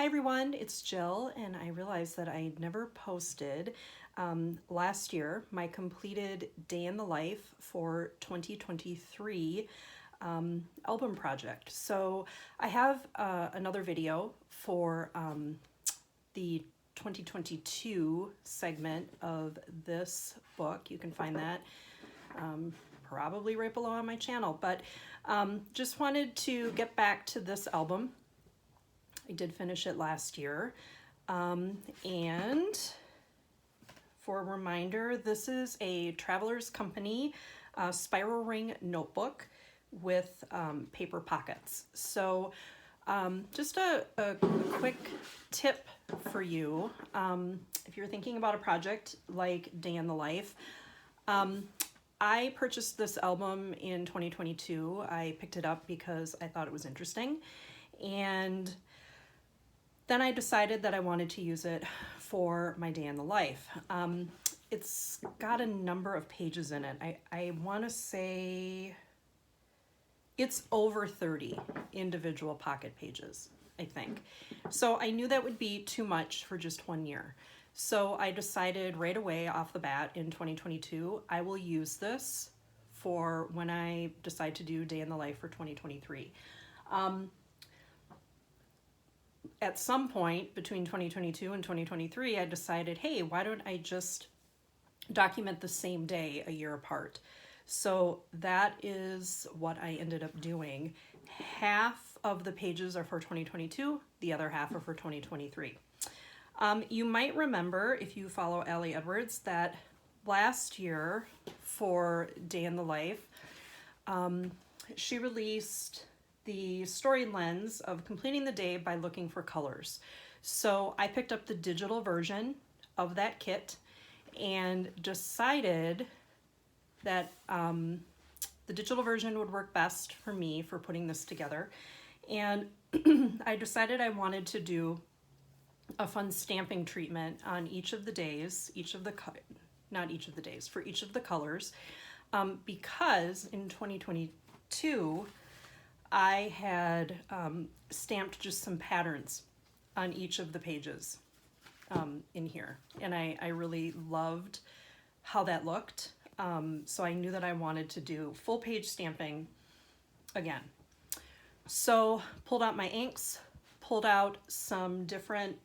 everyone, it's Jill, and I realized that I never posted last year my completed day in the life for 2023 album project. So I have another video for the 2022 segment of this book. You can find that probably right below on my channel, but just wanted to get back to this album. I did finish it last year. And for a reminder, this is a Traveler's Company spiral ring notebook with paper pockets. So just a quick tip for you. If you're thinking about a project like Day in the Life, I purchased this album in 2022. I picked it up because I thought it was interesting. And then I decided that I wanted to use it for my day in the life. It's got a number of pages in it. I want to say it's over 30 individual pocket pages, I think. So I knew that would be too much for just 1 year. So I decided right away off the bat in 2022, I will use this for when I decide to do Day in the Life for 2023. At some point between 2022 and 2023, I decided, hey, why don't I just document the same day a year apart? So that is what I ended up doing. Half of the pages are for 2022, the other half are for 2023. You might remember, if you follow Allie Edwards, that last year for Day in the Life, she released the story lens of completing the day by looking for colors. So I picked up the digital version of that kit and decided that the digital version would work best for me for putting this together. And I decided I wanted to do a fun stamping treatment on each of the days, for each of the colors, because in 2022, I had stamped just some patterns on each of the pages in here. And I really loved how that looked. So I knew that I wanted to do full page stamping again. So pulled out my inks, pulled out some different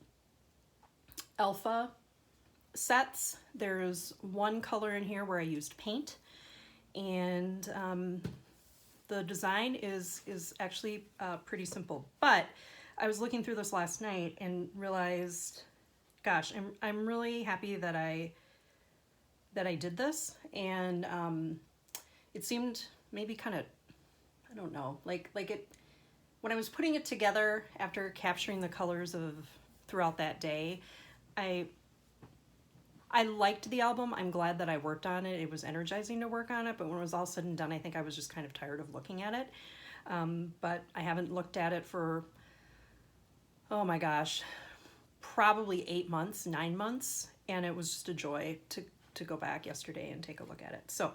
alpha sets. There's one color in here where I used paint, and the design is actually pretty simple. But I was looking through this last night and realized, gosh, I'm really happy that I did this. And it seemed maybe kind of, I don't know, like it, when I was putting it together after capturing the colors of throughout that day, I liked the album. I'm glad that I worked on it. It was energizing to work on it, but when it was all said and done, I think I was just kind of tired of looking at it. But I haven't looked at it for, oh my gosh, probably 8 months, 9 months, and it was just a joy to go back yesterday and take a look at it. So,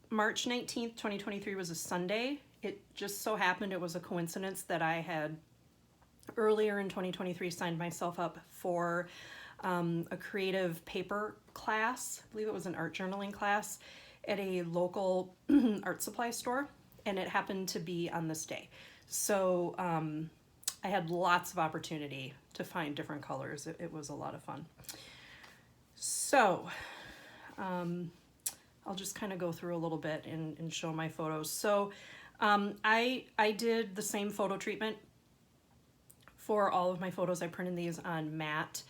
March 19th, 2023 was a Sunday. It just so happened it was a coincidence that I had earlier in 2023 signed myself up for a creative paper class. I believe it was an art journaling class at a local art supply store, and it happened to be on this day. So I had lots of opportunity to find different colors. It was a lot of fun. So I'll just kind of go through a little bit and show my photos. So I did the same photo treatment for all of my photos. I printed these on matte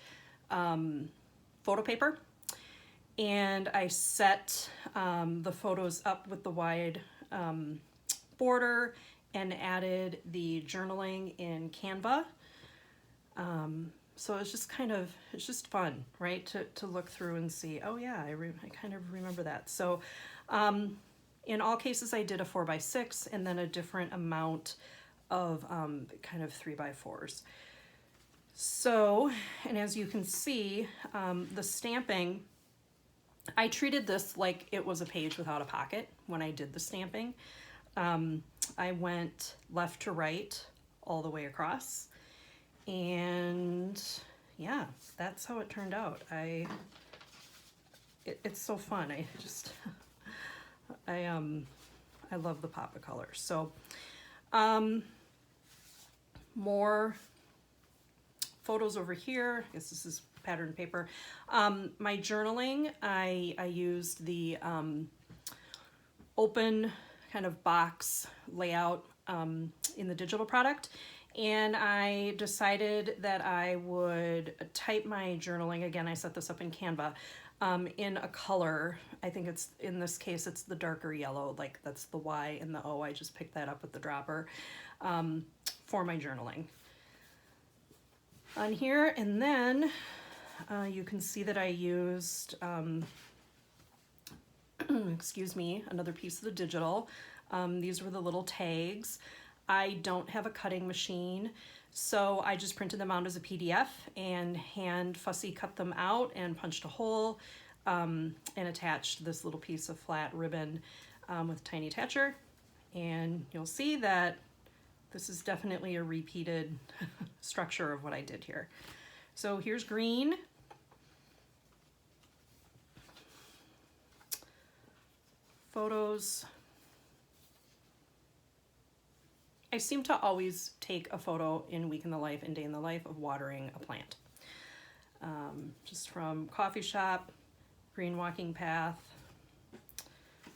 photo paper, and I set the photos up with the wide border and added the journaling in Canva. So it's just it's just fun, right? To look through and see, oh yeah, I kind of remember that. So in all cases, I did a 4x6 and then a different amount of kind of 3x4s. So, and as you can see, the stamping, I treated this like it was a page without a pocket when I did the stamping. I went left to right all the way across, and yeah, that's how it turned out. It's so fun. I love the pop of color. So more photos over here. I guess this is pattern paper. My journaling, I used the open kind of box layout in the digital product, and I decided that I would type my journaling. Again, I set this up in Canva in a color. I think it's, in this case, it's the darker yellow, like that's the Y and the O. I just picked that up with the dropper for my journaling on here. And then you can see that I used, excuse me, another piece of the digital. These were the little tags. I don't have a cutting machine, so I just printed them out as a PDF and hand fussy cut them out and punched a hole and attached this little piece of flat ribbon with a tiny attacher. And you'll see that this is definitely a repeated structure of what I did here. So here's green. Photos. I seem to always take a photo in week in the life and day in the life of watering a plant. Just from coffee shop, green walking path. I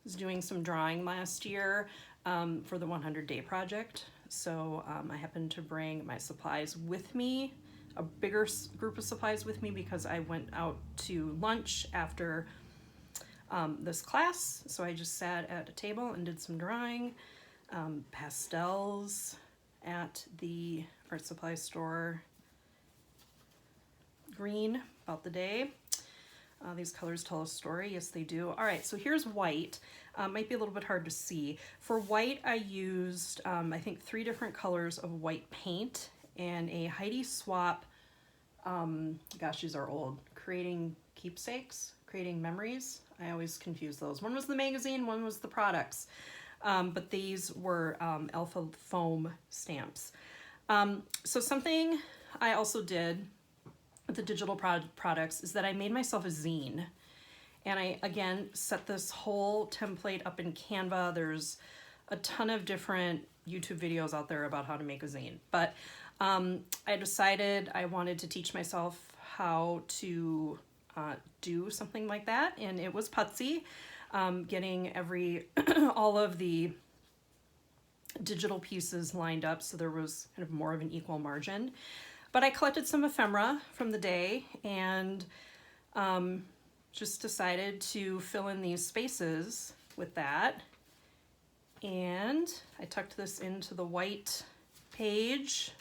was doing some drawing last year for the 100-day project. So I happened to bring my supplies with me, a bigger group of supplies with me, because I went out to lunch after this class. So I just sat at a table and did some drawing, pastels at the art supply store, green about the day. These colors tell a story. Yes, they do. All right, so here's white. Might be a little bit hard to see. For white, I used, I think, 3 different colors of white paint and a Heidi Swap, gosh, these are old, Creating Keepsakes, Creating Memories. I always confuse those. One was the magazine, one was the products. But these were alpha foam stamps. So something I also did with the digital products is that I made myself a zine. And I, again, set this whole template up in Canva. There's a ton of different YouTube videos out there about how to make a zine. But I decided I wanted to teach myself how to do something like that, and it was putsy, getting all of the digital pieces lined up so there was kind of more of an equal margin. But I collected some ephemera from the day and just decided to fill in these spaces with that. And I tucked this into the white page.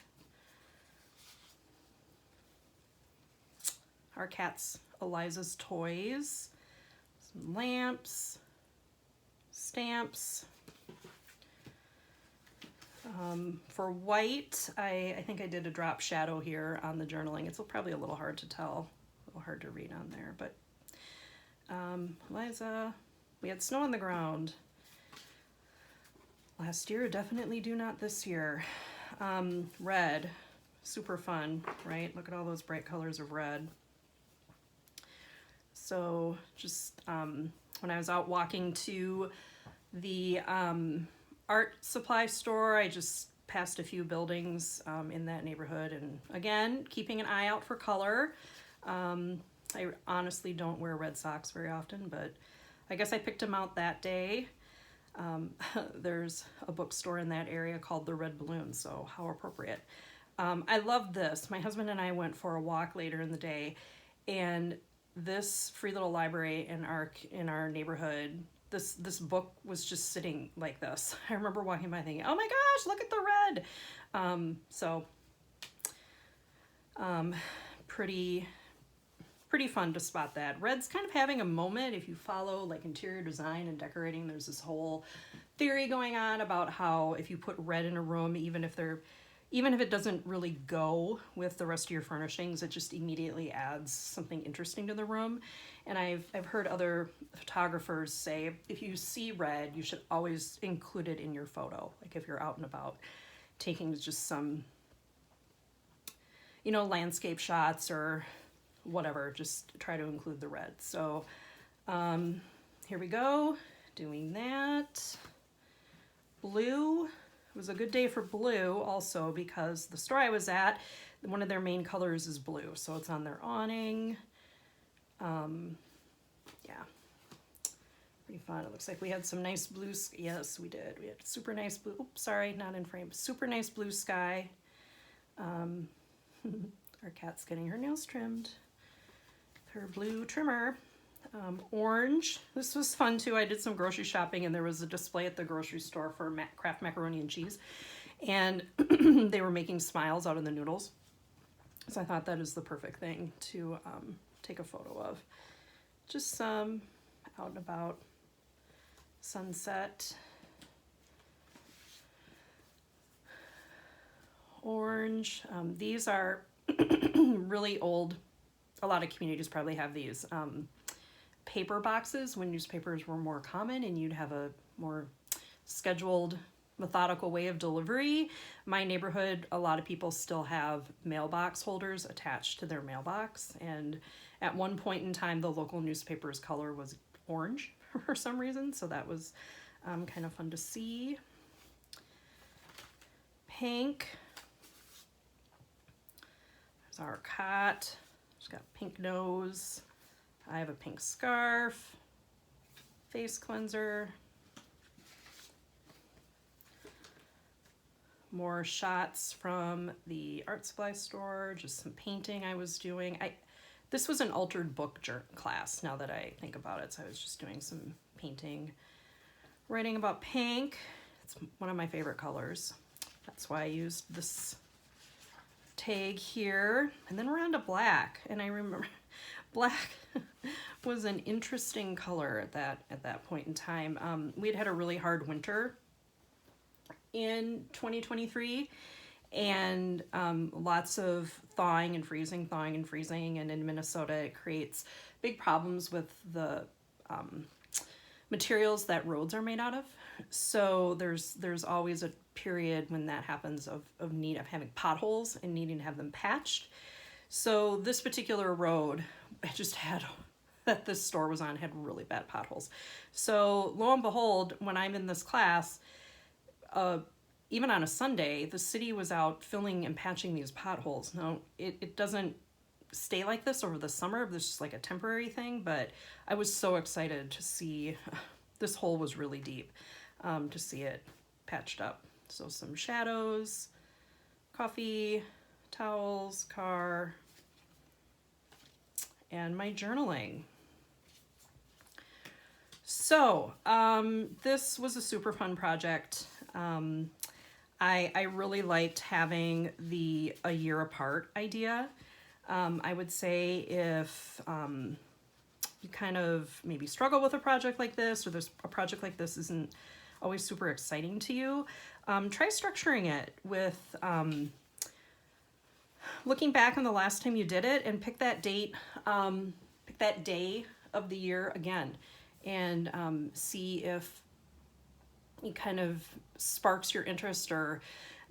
Our cat's Eliza's toys, some lamps, stamps. For white, I think I did a drop shadow here on the journaling. It's probably a little hard to tell, a little hard to read on there, but Eliza, we had snow on the ground last year, definitely do not this year. Red, super fun, right? Look at all those bright colors of red. So just when I was out walking to the art supply store, I just passed a few buildings in that neighborhood, and again, keeping an eye out for color. I honestly don't wear red socks very often, but I guess I picked them out that day. There's a bookstore in that area called the Red Balloon, so how appropriate. I love this. My husband and I went for a walk later in the day, and this free little library in our neighborhood, this book was just sitting like this. I remember walking by thinking, oh my gosh, look at the red. Pretty fun to spot that. Red's kind of having a moment. If you follow like interior design and decorating, there's this whole theory going on about how if you put red in a room, even if even if it doesn't really go with the rest of your furnishings, it just immediately adds something interesting to the room. And I've heard other photographers say if you see red, you should always include it in your photo. Like if you're out and about taking just some, landscape shots or whatever, just try to include the red. So here we go, doing that. Blue. It was a good day for blue also because the store I was at, one of their main colors is blue. So it's on their awning. Yeah, pretty fun. It looks like we had some nice blue. Yes, we did. We had super nice blue. Oops, sorry, not in frame. Super nice blue sky. Our cat's getting her nails trimmed. Her blue trimmer. Orange. This was fun too. I did some grocery shopping and there was a display at the grocery store for Kraft macaroni and cheese. And they were making smiles out of the noodles. So I thought that is the perfect thing to take a photo of. Just some out and about sunset. Orange. These are really old. A lot of communities probably have these. Paper boxes when newspapers were more common and you'd have a more scheduled, methodical way of delivery. My neighborhood, a lot of people still have mailbox holders attached to their mailbox, and at one point in time the local newspaper's color was orange for some reason, so that was kind of fun to see. Pink. There's our cot. She's got pink nose. I have a pink scarf, face cleanser, more shots from the art supply store, just some painting I was doing. This was an altered book class now that I think about it, so I was just doing some painting, writing about pink. It's one of my favorite colors. That's why I used this tag here. And then we're on to black, and I remember black was an interesting color at that point in time. We'd had a really hard winter in 2023 and lots of thawing and freezing, and in Minnesota it creates big problems with the materials that roads are made out of. So there's always a period when that happens of having potholes and needing to have them patched. So this particular road that this store was on had really bad potholes. So lo and behold, when I'm in this class, even on a Sunday, the city was out filling and patching these potholes. Now, it doesn't stay like this over the summer. This is just like a temporary thing, but I was so excited to see this hole was really deep, to see it patched up. So some shadows, coffee, towels, car, and my journaling. So this was a super fun project. I really liked having the a year apart idea. I would say if you kind of maybe struggle with a project like this, or there's a project like this isn't always super exciting to you, try structuring it with looking back on the last time you did it and pick that date, pick that day of the year again, and see if it kind of sparks your interest or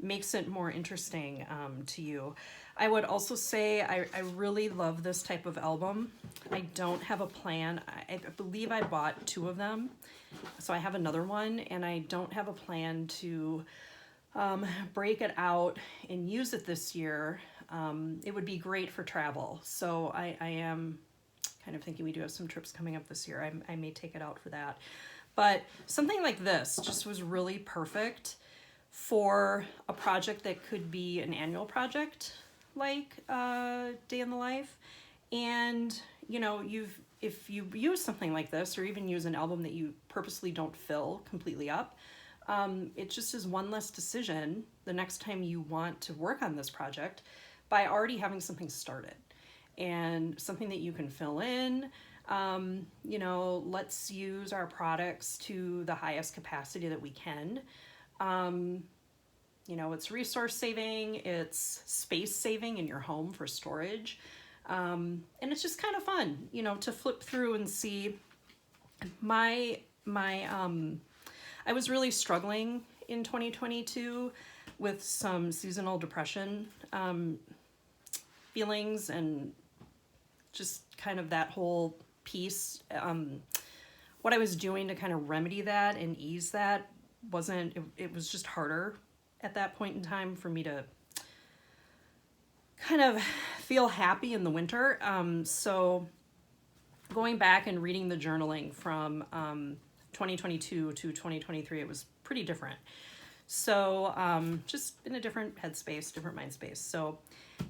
makes it more interesting to you. I would also say I really love this type of album. I don't have a plan. I believe I bought 2 of them, so I have another one, and I don't have a plan to break it out and use it this year. It would be great for travel, so I am kind of thinking we do have some trips coming up this year. I may take it out for that. But something like this just was really perfect for a project that could be an annual project, like Day in the Life. And, you know, if you use something like this, or even use an album that you purposely don't fill completely up, it just is one less decision the next time you want to work on this project by already having something started and something that you can fill in. You know, let's use our products to the highest capacity that we can. You know, it's resource saving, it's space saving in your home for storage. And it's just kind of fun, you know, to flip through and see my I was really struggling in 2022 with some seasonal depression feelings, and just kind of that whole piece. What I was doing to kind of remedy that and ease that it was just harder at that point in time for me to kind of feel happy in the winter. So going back and reading the journaling from 2022 to 2023, it was pretty different. So just in a different headspace, different mind space. So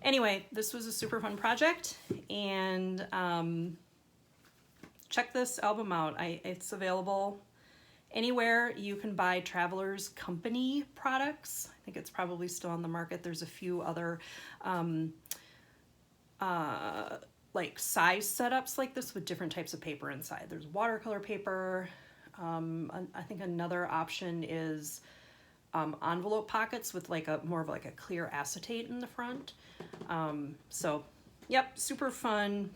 anyway, this was a super fun project, and check this album out. It's available anywhere you can buy Traveler's Company products. I think it's probably still on the market. There's a few other like size setups like this with different types of paper inside. There's watercolor paper. I think another option is envelope pockets with like more of like a clear acetate in the front. So yep, super fun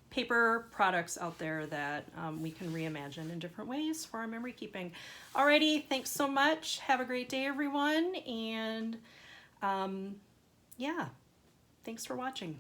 paper products out there that we can reimagine in different ways for our memory keeping. Alrighty, thanks so much. Have a great day, everyone. And yeah, thanks for watching.